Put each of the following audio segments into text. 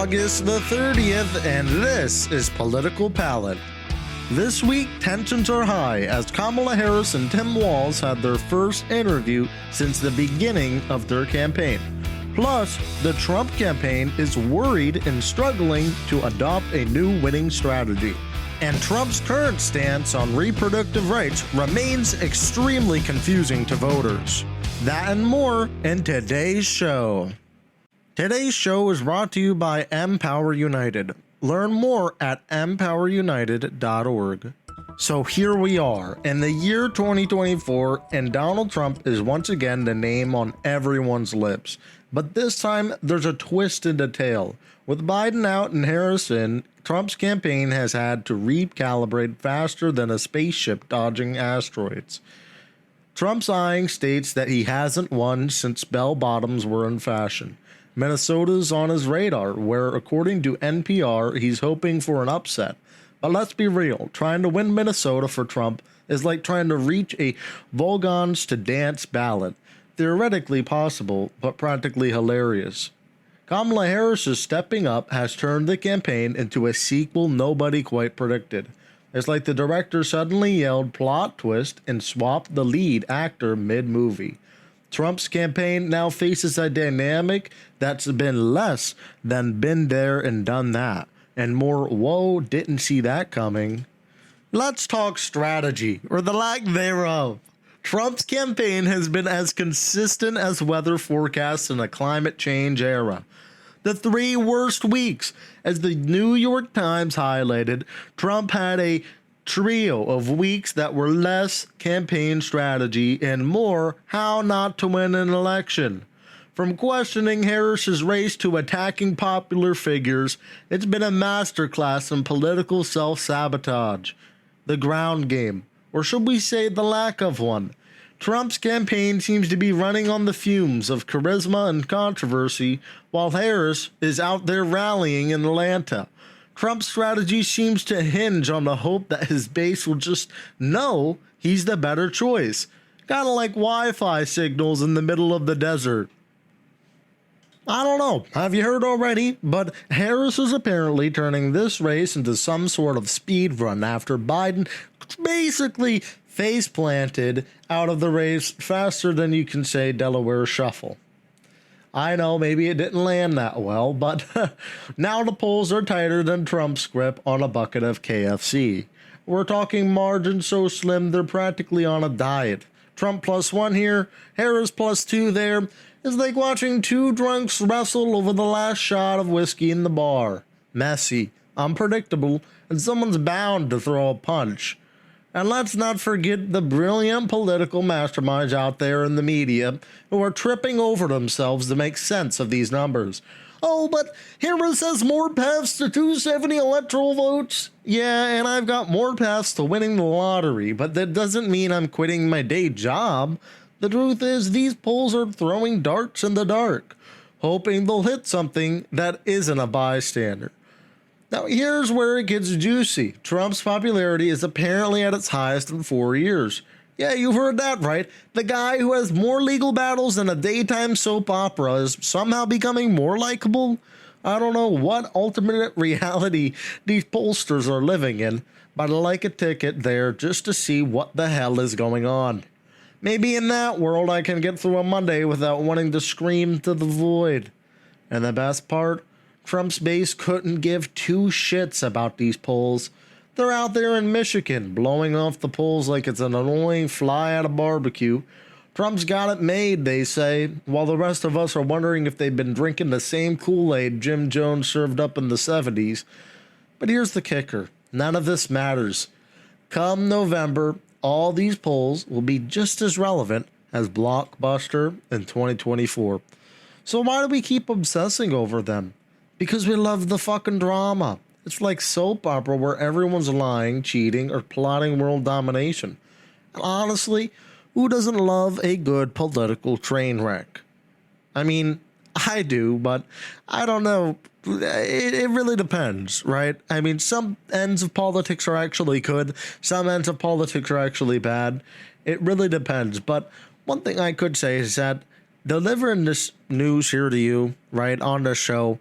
August the 30th, and this is Political Palette. This week, tensions are high as Kamala Harris and Tim Walz had their first interview since the beginning of their campaign. Plus, the Trump campaign is worried and struggling to adopt a new winning strategy. And Trump's current stance on reproductive rights remains extremely confusing to voters. That and more in today's show. Today's show is brought to you by Empower United. Learn more at empowerunited.org. So here we are in the year 2024, and Donald Trump is once again the name on everyone's lips. But this time, there's a twist in the tale. With Biden out and Harris in, Trump's campaign has had to recalibrate faster than a spaceship dodging asteroids. Trump's eyeing states that he hasn't won since bell bottoms were in fashion. Minnesota's on his radar, where according to NPR, he's hoping for an upset. But let's be real, trying to win Minnesota for Trump is like trying to reach a Volgans to dance ballad. Theoretically possible, but practically hilarious. Kamala Harris' stepping up has turned the campaign into a sequel nobody quite predicted. It's like the director suddenly yelled plot twist and swapped the lead actor mid-movie. Trump's campaign now faces a dynamic that's been less than been there and done that, and more whoa, didn't see that coming. Let's talk strategy, or the lack thereof. Trump's campaign has been as consistent as weather forecasts in a climate change era. The 3 worst weeks, as the New York Times highlighted, Trump had a trio of weeks that were less campaign strategy and more how not to win an election. From questioning Harris's race to attacking popular figures, it's been a masterclass in political self-sabotage. The ground game, or should we say the lack of one. Trump's campaign seems to be running on the fumes of charisma and controversy, while Harris is out there rallying in Atlanta. Trump's strategy seems to hinge on the hope that his base will just know he's the better choice. Kinda like Wi-Fi signals in the middle of the desert. I don't know, have you heard already? But Harris is apparently turning this race into some sort of speed run after Biden basically face planted out of the race faster than you can say Delaware Shuffle. I know maybe it didn't land that well, but now the polls are tighter than Trump's grip on a bucket of KFC. We're talking margins so slim they're practically on a diet. Trump +1 here, Harris +2 there. It's like watching 2 drunks wrestle over the last shot of whiskey in the bar. Messy, unpredictable, and someone's bound to throw a punch. And let's not forget the brilliant political masterminds out there in the media who are tripping over themselves to make sense of these numbers. Oh, but Harris has more paths to 270 electoral votes. Yeah, and I've got more paths to winning the lottery, but that doesn't mean I'm quitting my day job. The truth is, these polls are throwing darts in the dark, hoping they'll hit something that isn't a bystander. Now, here's where it gets juicy. Trump's popularity is apparently at its highest in 4 years. Yeah, you've heard that right. The guy who has more legal battles than a daytime soap opera is somehow becoming more likable. I don't know what alternate reality these pollsters are living in, but I'd like a ticket there just to see what the hell is going on. Maybe in that world I can get through a Monday without wanting to scream to the void. And the best part? Trump's base couldn't give 2 shits about these polls. They're out there in Michigan, blowing off the polls like it's an annoying fly at a barbecue. Trump's got it made, they say, while the rest of us are wondering if they've been drinking the same Kool-Aid Jim Jones served up in the 70s. But here's the kicker. None of this matters. Come November, all these polls will be just as relevant as Blockbuster in 2024. So why do we keep obsessing over them? Because we love the fucking drama. It's like soap opera where everyone's lying, cheating, or plotting world domination. And honestly, who doesn't love a good political train wreck? I mean, I do, but I don't know. It really depends, right? I mean, some ends of politics are actually good. Some ends of politics are actually bad. It really depends. But one thing I could say is that delivering this news here to you, right, on the show,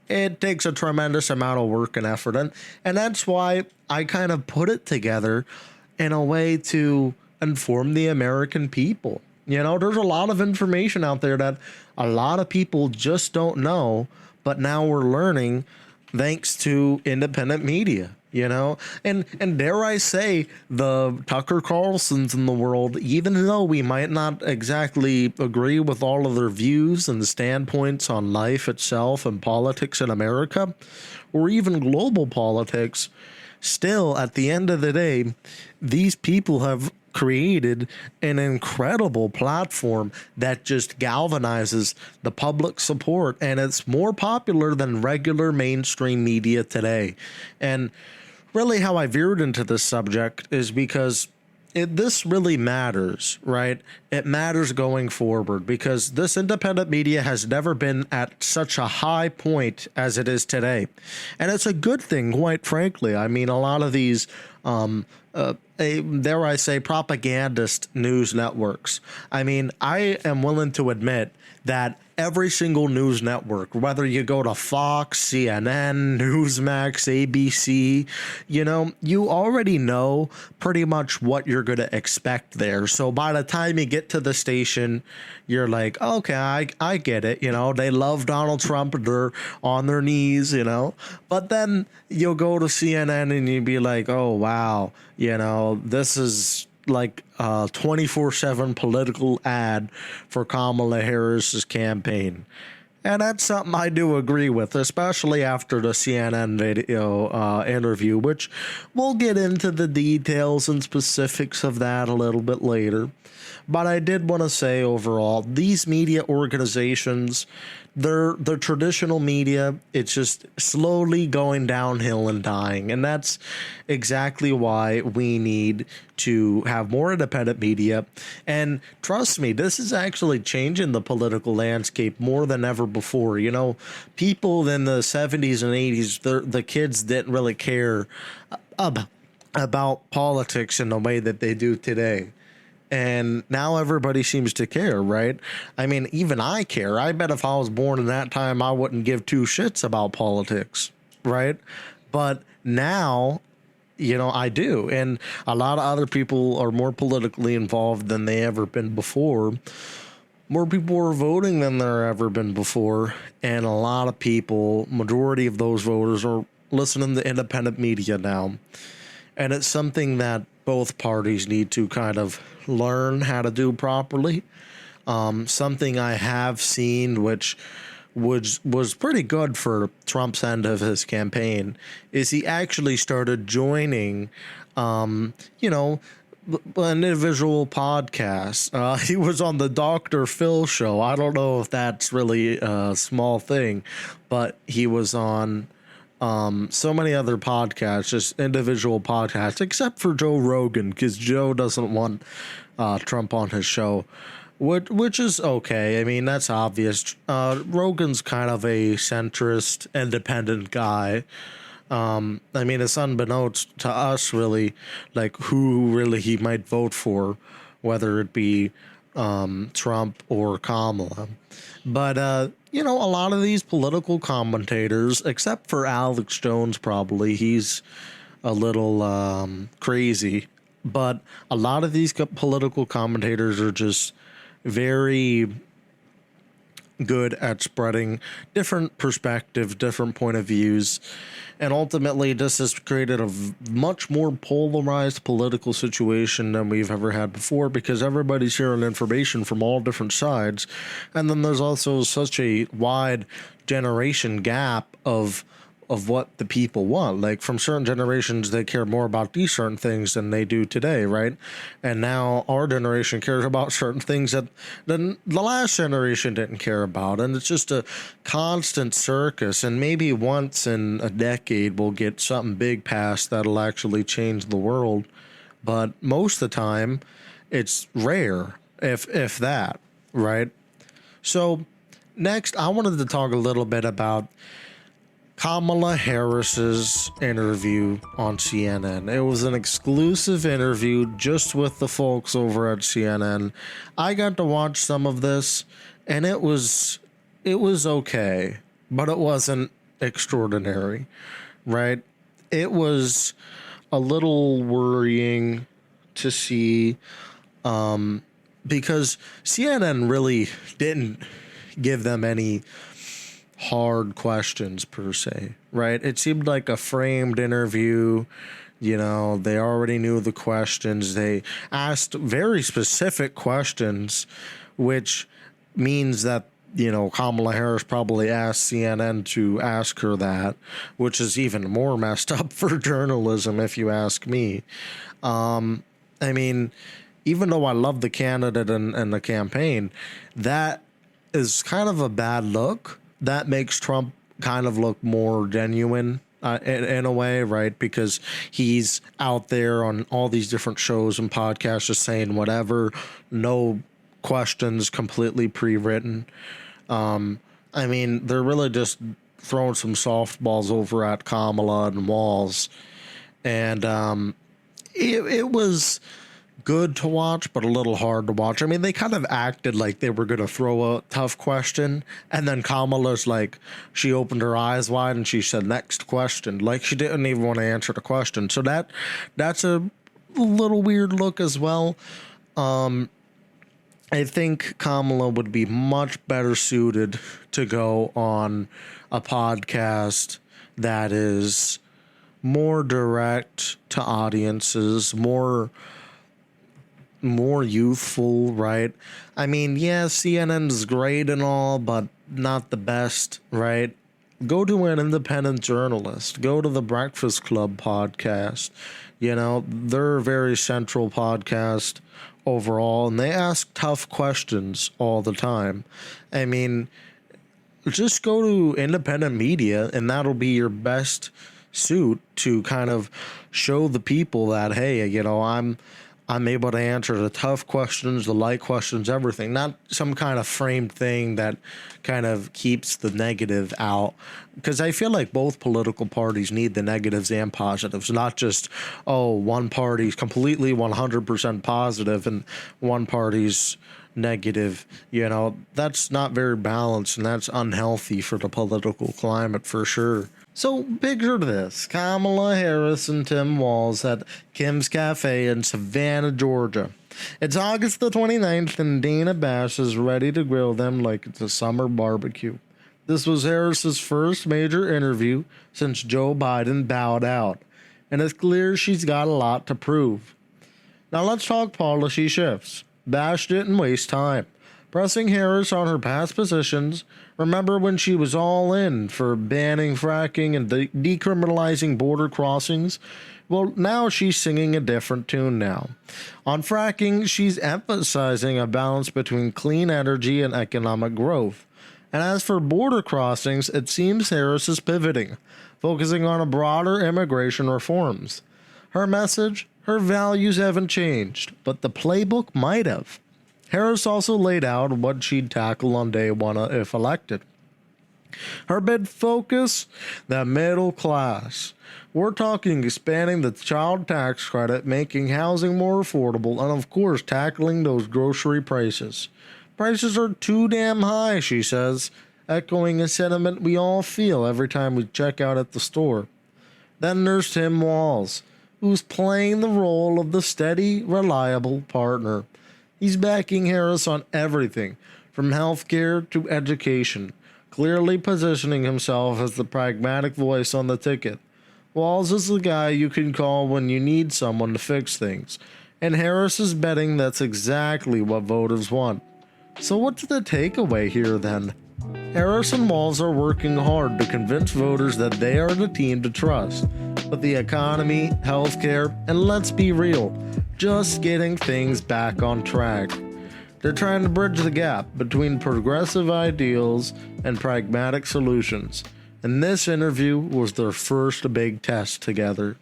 it takes a tremendous amount of work and effort. And that's why I kind of put it together in a way to inform the American people. You know, there's a lot of information out there that a lot of people just don't know, but now we're learning thanks to independent media. You know, and dare I say, the Tucker Carlsons in the world, even though we might not exactly agree with all of their views and standpoints on life itself and politics in America, or even global politics, still, at the end of the day, these people have created an incredible platform that just galvanizes the public support, and it's more popular than regular mainstream media today. And really how I veered into this subject is because this really matters, right? It matters going forward because this independent media has never been at such a high point as it is today. And it's a good thing, quite frankly. I mean, a lot of these, dare I say, propagandist news networks. I mean, I am willing to admit that every single news network, whether you go to Fox, CNN, Newsmax, ABC, you know, you already know pretty much what you're going to expect there. So by the time you get to the station, you're like, okay, I get it. You know, they love Donald Trump. They're on their knees, you know, but then you'll go to CNN and you'd be like, oh, wow, you know, this is like a 24/7 political ad for Kamala Harris's campaign. And that's something I do agree with, especially after the CNN video interview, which we'll get into the details and specifics of that a little bit later. But I did want to say overall, these media organizations, they're traditional media. It's just slowly going downhill and dying. And that's exactly why we need to have more independent media. And trust me, this is actually changing the political landscape more than ever before. You know, people in the 70s and 80s, the kids didn't really care about politics in the way that they do today. And now everybody seems to care, right? I mean, even I care. I bet if I was born in that time, I wouldn't give two shits about politics, right? But now, you know, I do. And a lot of other people are more politically involved than they ever been before. More people are voting than there ever been before. And a lot of people, majority of those voters, are listening to independent media now. And it's something that both parties need to kind of learn how to do properly. Something I have seen, which was pretty good for Trump's end of his campaign, is he actually started joining, you know, an individual podcast. He was on the Dr. Phil show. I don't know if that's really a small thing, but he was on so many other podcasts, just individual podcasts, except for Joe Rogan, because Joe doesn't want Trump on his show, which is okay. I mean, that's obvious. Rogan's kind of a centrist, independent guy. I mean, it's unbeknownst to us, really, like who really he might vote for, whether it be Trump or Kamala. But, you know, a lot of these political commentators, except for Alex Jones, probably, he's a little crazy. But a lot of these political commentators are just very good at spreading different perspectives, different point of views. And ultimately, this has created a much more polarized political situation than we've ever had before, because everybody's hearing information from all different sides. And then there's also such a wide generation gap of what the people want. Like, from certain generations, they care more about these certain things than they do today, right? And now our generation cares about certain things that the last generation didn't care about. And it's just a constant circus. And maybe once in a decade, we'll get something big passed that'll actually change the world. But most of the time, it's rare, if that, right? So next, I wanted to talk a little bit about Kamala Harris's interview on CNN. It was an exclusive interview just with the folks over at CNN. I got to watch some of this, and it was okay, but it wasn't extraordinary, right? It was a little worrying to see, because CNN really didn't give them any hard questions per se, right? It seemed like a framed interview. You know, they already knew the questions. They asked very specific questions, which means that, you know, Kamala Harris probably asked CNN to ask her that, which is even more messed up for journalism, if you ask me. I mean, even though I love the candidate and the campaign, that is kind of a bad look. That makes Trump kind of look more genuine in a way, right? Because he's out there on all these different shows and podcasts just saying whatever, no questions, completely pre-written. I mean, they're really just throwing some softballs over at Kamala and Walz. And it was good to watch, but a little hard to watch. I mean, they kind of acted like they were going to throw a tough question, and then Kamala's like, she opened her eyes wide and she said, next question. Like, she didn't even want to answer the question. So that's a little weird look as well. I think Kamala would be much better suited to go on a podcast that is more direct to audiences, more youthful, right? I mean, yeah, CNN is great and all, but not the best, right? Go to an independent journalist. Go to the Breakfast Club podcast. You know, they're a very central podcast overall, and they ask tough questions all the time. I mean, just go to independent media, and that'll be your best suit to kind of show the people that, hey, you know, I'm able to answer the tough questions, the light questions, everything. Not some kind of framed thing that kind of keeps the negative out. Because I feel like both political parties need the negatives and positives, not just, oh, one party's completely 100% positive and one party's negative. You know, that's not very balanced, and that's unhealthy for the political climate for sure. So picture this: Kamala Harris and Tim Walz at Kim's Cafe in Savannah, Georgia. It's August the 29th, and Dana Bash is ready to grill them like it's a summer barbecue. This was Harris's first major interview since Joe Biden bowed out, and it's clear she's got a lot to prove. Now let's talk policy shifts. Bash didn't waste time, pressing Harris on her past positions. Remember when she was all in for banning fracking and decriminalizing border crossings? Well, now she's singing a different tune now. On fracking, she's emphasizing a balance between clean energy and economic growth. And as for border crossings, it seems Harris is pivoting, focusing on a broader immigration reforms. Her message, her values haven't changed, but the playbook might have. Harris also laid out what she'd tackle on day one if elected. Her big focus, the middle class. We're talking expanding the child tax credit, making housing more affordable, and of course tackling those grocery prices. Prices are too damn high, she says, echoing a sentiment we all feel every time we check out at the store. Then there's Tim Walz, who's playing the role of the steady, reliable partner. He's backing Harris on everything, from healthcare to education, clearly positioning himself as the pragmatic voice on the ticket. Walz is the guy you can call when you need someone to fix things, and Harris is betting that's exactly what voters want. So what's the takeaway here then? Harris and Walz are working hard to convince voters that they are the team to trust, but the economy, healthcare, and let's be real, just getting things back on track. They're trying to bridge the gap between progressive ideals and pragmatic solutions, and this interview was their first big test together.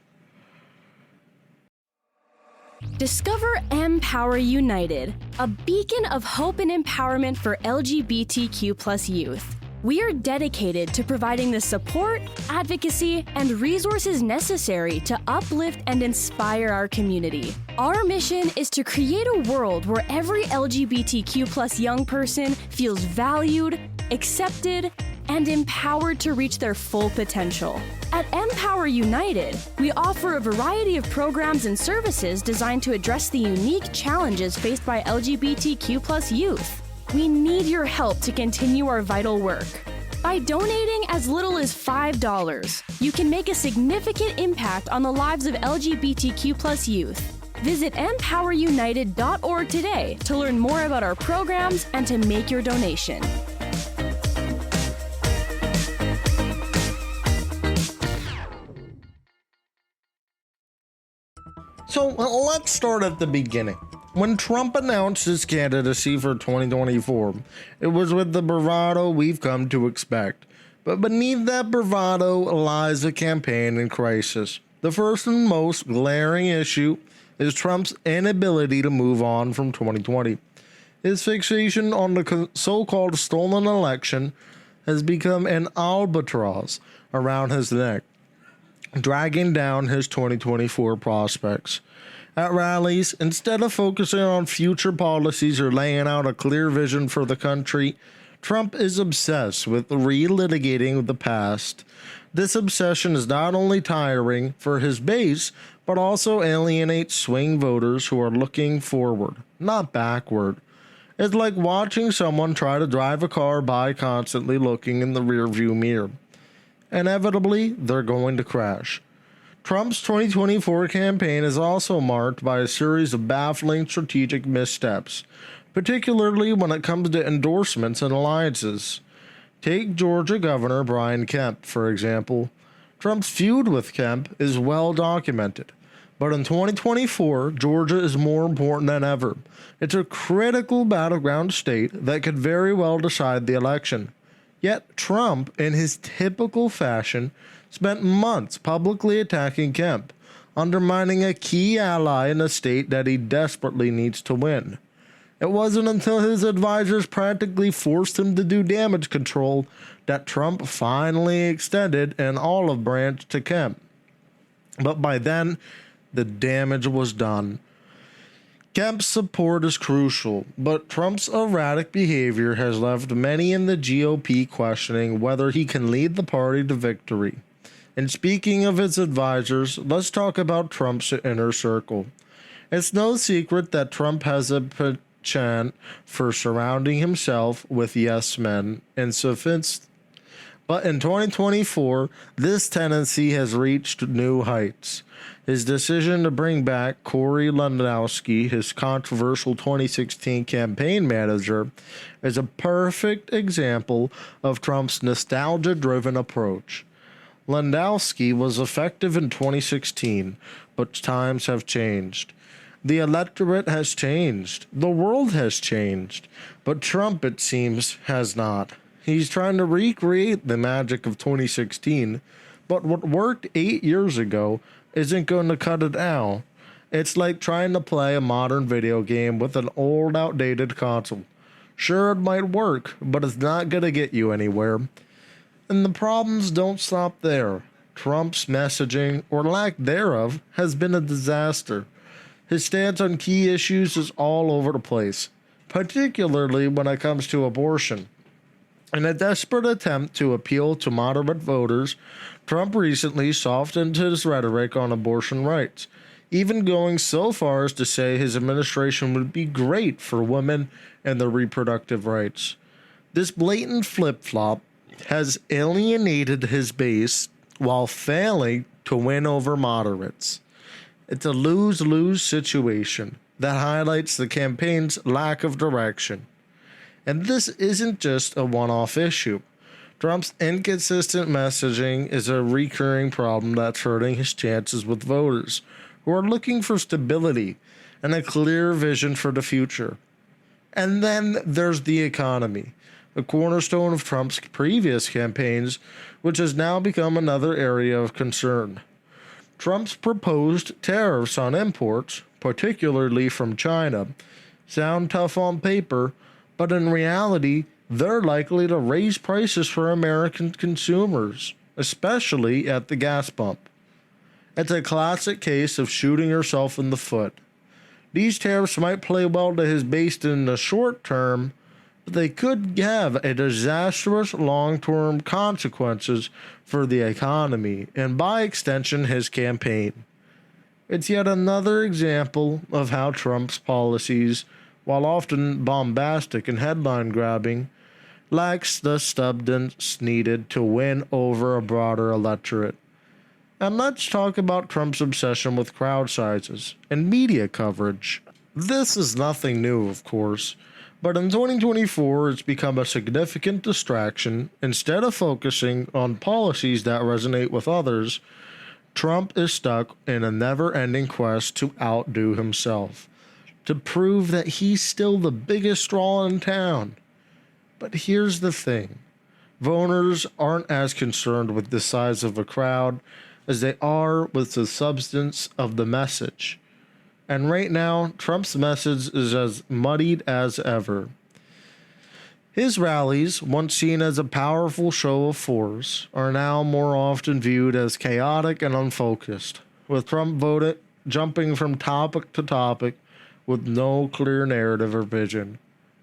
Discover Empower United, a beacon of hope and empowerment for LGBTQ+ youth. We are dedicated to providing the support, advocacy, and resources necessary to uplift and inspire our community. Our mission is to create a world where every LGBTQ+ young person feels valued, accepted, and empowered to reach their full potential. At Empower United, we offer a variety of programs and services designed to address the unique challenges faced by LGBTQ+ youth. We need your help to continue our vital work. By donating as little as $5, you can make a significant impact on the lives of LGBTQ+ youth. Visit empowerunited.org today to learn more about our programs and to make your donation. So let's start at the beginning. When Trump announced his candidacy for 2024, it was with the bravado we've come to expect. But beneath that bravado lies a campaign in crisis. The first and most glaring issue is Trump's inability to move on from 2020. His fixation on the so-called stolen election has become an albatross around his neck, dragging down his 2024 prospects. At rallies, instead of focusing on future policies or laying out a clear vision for the country, Trump is obsessed with relitigating the past. This obsession is not only tiring for his base, but also alienates swing voters who are looking forward, not backward. It's like watching someone try to drive a car by constantly looking in the rearview mirror. Inevitably, they're going to crash. Trump's 2024 campaign is also marked by a series of baffling strategic missteps, particularly when it comes to endorsements and alliances. Take Georgia Governor Brian Kemp, for example. Trump's feud with Kemp is well documented, but in 2024, Georgia is more important than ever. It's a critical battleground state that could very well decide the election. Yet Trump, in his typical fashion, spent months publicly attacking Kemp, undermining a key ally in a state that he desperately needs to win. It wasn't until his advisors practically forced him to do damage control that Trump finally extended an olive branch to Kemp. But by then, the damage was done. Kemp's support is crucial, but Trump's erratic behavior has left many in the GOP questioning whether he can lead the party to victory. And speaking of his advisors, let's talk about Trump's inner circle. It's no secret that Trump has a penchant for surrounding himself with yes men and sophists. But in 2024, this tendency has reached new heights. His decision to bring back Corey Lewandowski, his controversial 2016 campaign manager, is a perfect example of Trump's nostalgia-driven approach. Lewandowski was effective in 2016, but times have changed. The electorate has changed. The world has changed. But Trump, it seems, has not. He's trying to recreate the magic of 2016, but what worked 8 years ago isn't going to cut it now. It's like trying to play a modern video game with an old, outdated console. Sure, it might work, but it's not going to get you anywhere. And the problems don't stop there. Trump's messaging, or lack thereof, has been a disaster. His stance on key issues is all over the place, particularly when it comes to abortion. In a desperate attempt to appeal to moderate voters, Trump recently softened his rhetoric on abortion rights, even going so far as to say his administration would be great for women and their reproductive rights. This blatant flip-flop has alienated his base while failing to win over moderates. It's a lose-lose situation that highlights the campaign's lack of direction. And this isn't just a one-off issue. Trump's inconsistent messaging is a recurring problem that's hurting his chances with voters who are looking for stability and a clear vision for the future. And then there's the economy, a cornerstone of Trump's previous campaigns, which has now become another area of concern. Trump's proposed tariffs on imports, particularly from China, sound tough on paper, but in reality, they're likely to raise prices for American consumers, especially at the gas pump. It's a classic case of shooting yourself in the foot. These tariffs might play well to his base in the short term, but they could have a disastrous long-term consequences for the economy and by extension his campaign. It's yet another example of how Trump's policies, while often bombastic and headline-grabbing, lacks the substance needed to win over a broader electorate. And let's talk about Trump's obsession with crowd sizes and media coverage. This is nothing new, of course, but in 2024 it's become a significant distraction. Instead of focusing on policies that resonate with others, Trump is stuck in a never-ending quest to outdo himself, to prove that he's still the biggest draw in town. But here's the thing. Voters aren't as concerned with the size of a crowd as they are with the substance of the message. And right now, Trump's message is as muddied as ever. His rallies, once seen as a powerful show of force, are now more often viewed as chaotic and unfocused, with Trump jumping from topic to topic with no clear narrative or vision.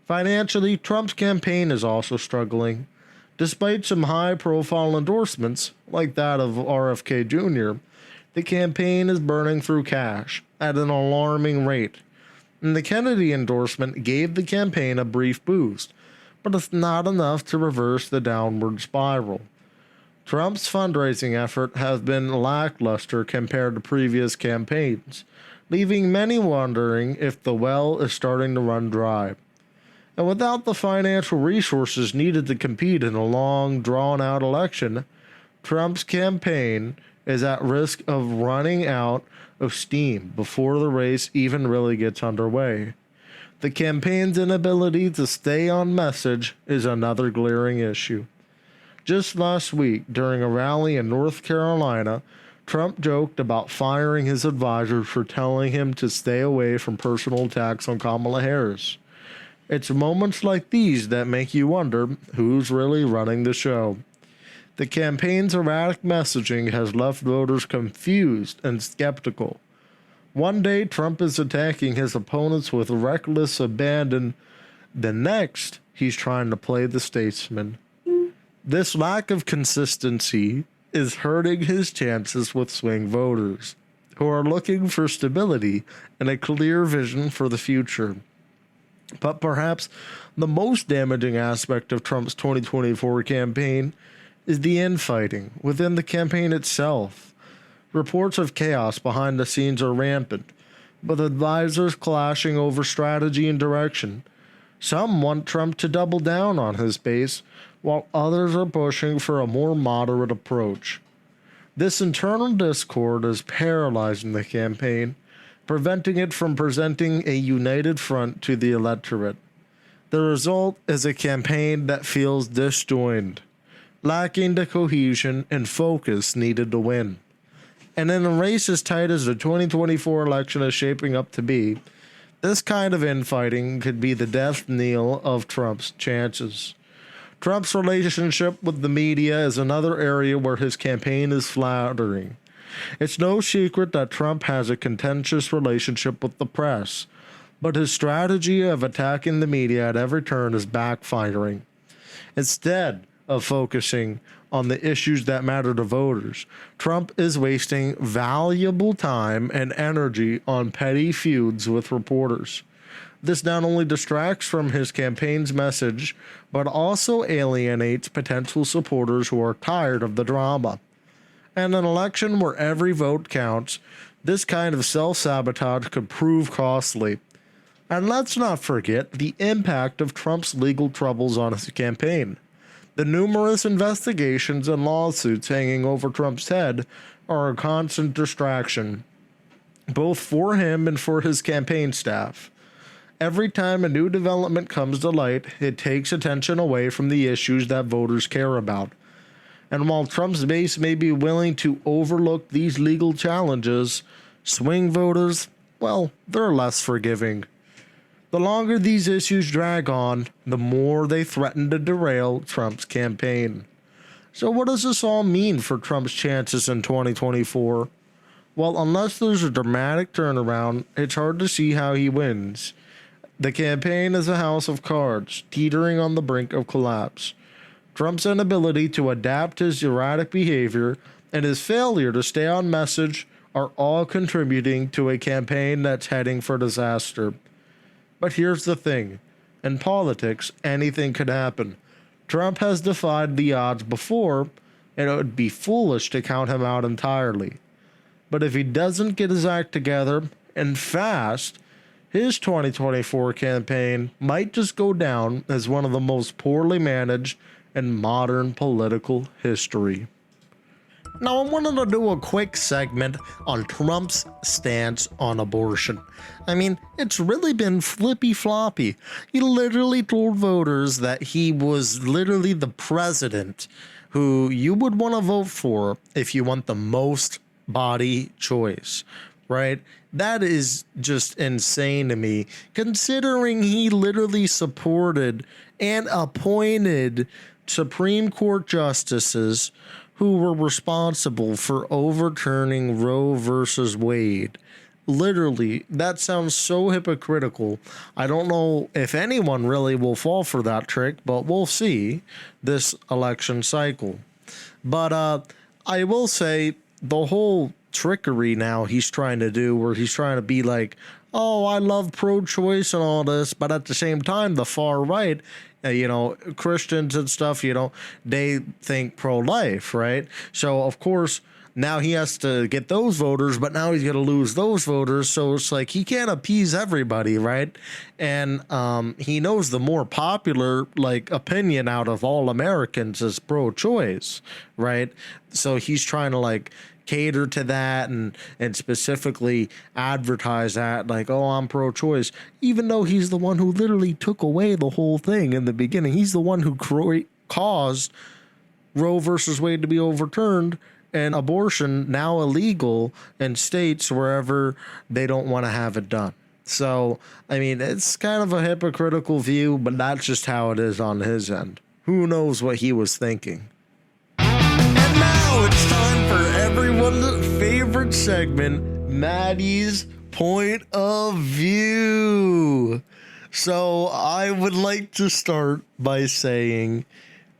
Financially, Trump's campaign is also struggling. Despite some high-profile endorsements, like that of RFK Jr., the campaign is burning through cash at an alarming rate. And the Kennedy endorsement gave the campaign a brief boost, but it's not enough to reverse the downward spiral. Trump's fundraising effort has been lackluster compared to previous campaigns, leaving many wondering if the well is starting to run dry. And without the financial resources needed to compete in a long, drawn-out election, Trump's campaign is at risk of running out of steam before the race even really gets underway. The campaign's inability to stay on message is another glaring issue. Just last week, during a rally in North Carolina, Trump joked about firing his advisors for telling him to stay away from personal attacks on Kamala Harris. It's moments like these that make you wonder who's really running the show. The campaign's erratic messaging has left voters confused and skeptical. One day, Trump is attacking his opponents with reckless abandon. The next, he's trying to play the statesman. This lack of consistency is hurting his chances with swing voters, who are looking for stability and a clear vision for the future. But perhaps the most damaging aspect of Trump's 2024 campaign is the infighting within the campaign itself. Reports of chaos behind the scenes are rampant, with advisors clashing over strategy and direction. Some want Trump to double down on his base, while others are pushing for a more moderate approach. This internal discord is paralyzing the campaign, preventing it from presenting a united front to the electorate. The result is a campaign that feels disjointed, lacking the cohesion and focus needed to win. And in a race as tight as the 2024 election is shaping up to be, this kind of infighting could be the death knell of Trump's chances. Trump's relationship with the media is another area where his campaign is floundering. It's no secret that Trump has a contentious relationship with the press, but his strategy of attacking the media at every turn is backfiring. Instead of focusing on the issues that matter to voters, Trump is wasting valuable time and energy on petty feuds with reporters. This not only distracts from his campaign's message, but also alienates potential supporters who are tired of the drama. In an election where every vote counts, this kind of self-sabotage could prove costly. And let's not forget the impact of Trump's legal troubles on his campaign. The numerous investigations and lawsuits hanging over Trump's head are a constant distraction, both for him and for his campaign staff. Every time a new development comes to light, it takes attention away from the issues that voters care about. And while Trump's base may be willing to overlook these legal challenges, swing voters, well, they're less forgiving. The longer these issues drag on, the more they threaten to derail Trump's campaign. So what does this all mean for Trump's chances in 2024? Well, unless there's a dramatic turnaround, it's hard to see how he wins. The campaign is a house of cards, teetering on the brink of collapse. Trump's inability to adapt his erratic behavior and his failure to stay on message are all contributing to a campaign that's heading for disaster. But here's the thing. In politics, anything could happen. Trump has defied the odds before, and it would be foolish to count him out entirely. But if he doesn't get his act together, and fast, his 2024 campaign might just go down as one of the most poorly managed in modern political history. Now, I wanted to do a quick segment on Trump's stance on abortion. I mean, it's really been flippy-floppy. He literally told voters that he was literally the president who you would want to vote for if you want the most body choice, right? That is just insane to me, considering he literally supported and appointed Supreme Court justices who were responsible for overturning Roe versus Wade. Literally, that sounds so hypocritical. I don't know if anyone really will fall for that trick, but we'll see this election cycle. But I will say the whole trickery now he's trying to do, where he's trying to be like, oh, I love pro-choice and all this, but at the same time, the far right, Christians and stuff, they think pro-life, right? So, of course, now he has to get those voters, but now he's going to lose those voters. So it's like he can't appease everybody, right? And he knows the more popular opinion out of all Americans is pro-choice, right? So he's trying to cater to that and specifically advertise that oh, I'm pro-choice, even though he's the one who literally took away the whole thing in the beginning. He's the one who caused Roe versus Wade to be overturned and abortion now illegal in states wherever they don't want to have it done. So, I mean, it's kind of a hypocritical view, but that's just how it is on his end. Who knows what he was thinking? And now it's time for everyone's favorite segment, Matty's Point of View. So I would like to start by saying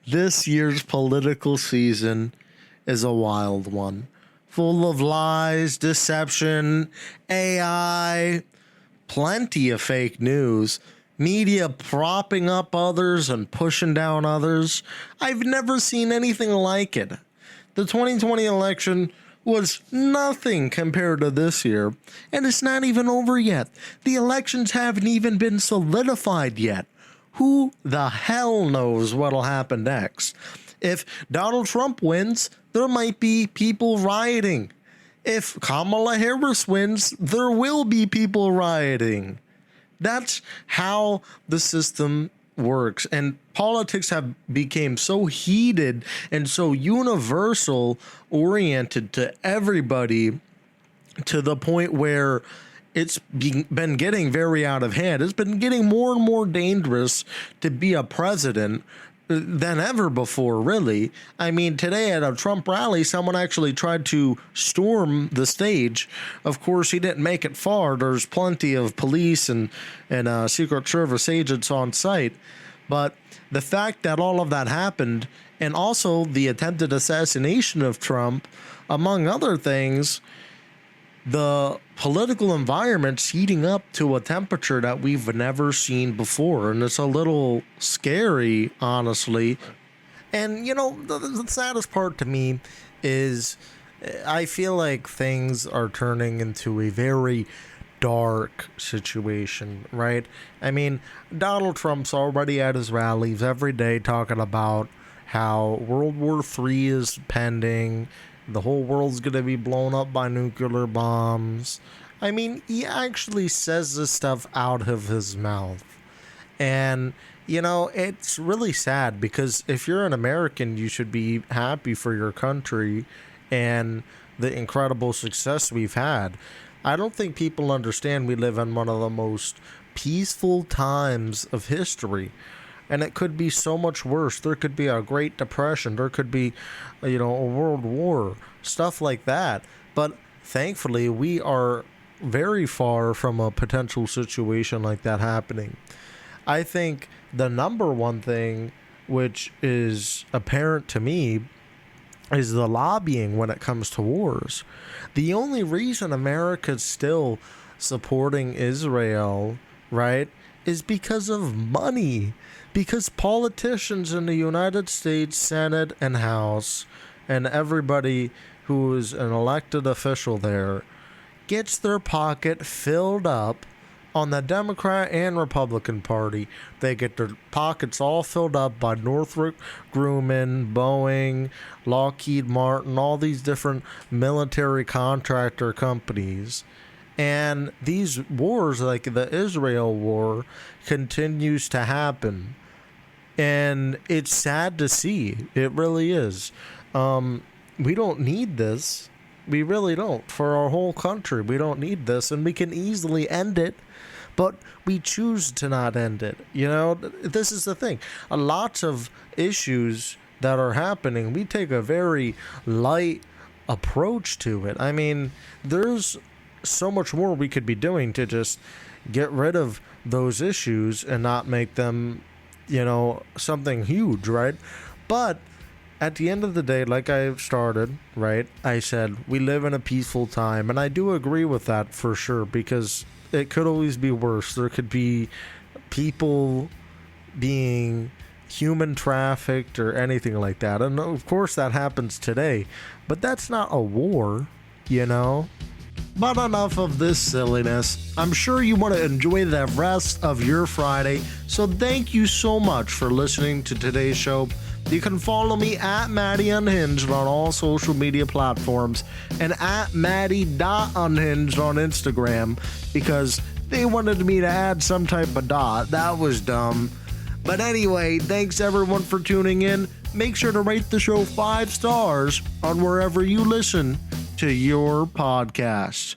this year's political season is a wild one, full of lies, deception, AI, plenty of fake news, media propping up others and pushing down others. I've never seen anything like it. The 2020 election was nothing compared to this year, and it's not even over yet. The elections haven't even been solidified yet. Who the hell knows what'll happen next? If Donald Trump wins, there might be people rioting. If Kamala Harris wins, there will be people rioting. That's how the system works. And politics have become so heated and so universal oriented to everybody, to the point where it's been getting very out of hand. It's been getting more and more dangerous to be a president than ever before, really. I mean, today at a Trump rally, someone actually tried to storm the stage. Of course, he didn't make it far. There's plenty of police and Secret Service agents on site. But the fact that all of that happened, and also the attempted assassination of Trump, among other things, the political environment's heating up to a temperature that we've never seen before. And it's a little scary, honestly. And, the saddest part to me is I feel like things are turning into a very dark situation, right? I mean, Donald Trump's already at his rallies every day talking about how World War III is pending. The whole world's going to be blown up by nuclear bombs. I mean, he actually says this stuff out of his mouth. And, it's really sad, because if you're an American, you should be happy for your country and the incredible success we've had. I don't think people understand we live in one of the most peaceful times of history. And it could be so much worse. There could be a Great Depression. There could be, a world war, stuff like that. But thankfully, we are very far from a potential situation like that happening. I think the number one thing which is apparent to me is the lobbying when it comes to wars. The only reason America's still supporting Israel, right, is because of money. Because politicians in the United States Senate and House and everybody who is an elected official there gets their pocket filled up on the Democrat and Republican Party. They get their pockets all filled up by Northrop Grumman, Boeing, Lockheed Martin, all these different military contractor companies. And these wars, like the Israel war, continues to happen. And it's sad to see. It really is. We don't need this. We really don't. For our whole country, we don't need this. And we can easily end it. But we choose to not end it. You know, this is the thing. Lots of issues that are happening, we take a very light approach to it. I mean, there's so much more we could be doing to just get rid of those issues and not make them, you know, something huge, right? But at the end of the day, like I started, right, I said we live in a peaceful time. And I do agree with that for sure, because it could always be worse. There could be people being human trafficked or anything like that. And of course that happens today. But that's not a war, you know? But enough of this silliness. I'm sure you want to enjoy the rest of your Friday. So thank you so much for listening to today's show. You can follow me at Matty Unhinged on all social media platforms and at Matty.unhinged on Instagram, because they wanted me to add some type of dot. That was dumb. But anyway, thanks everyone for tuning in. Make sure to rate the show 5 stars on wherever you listen to your podcast.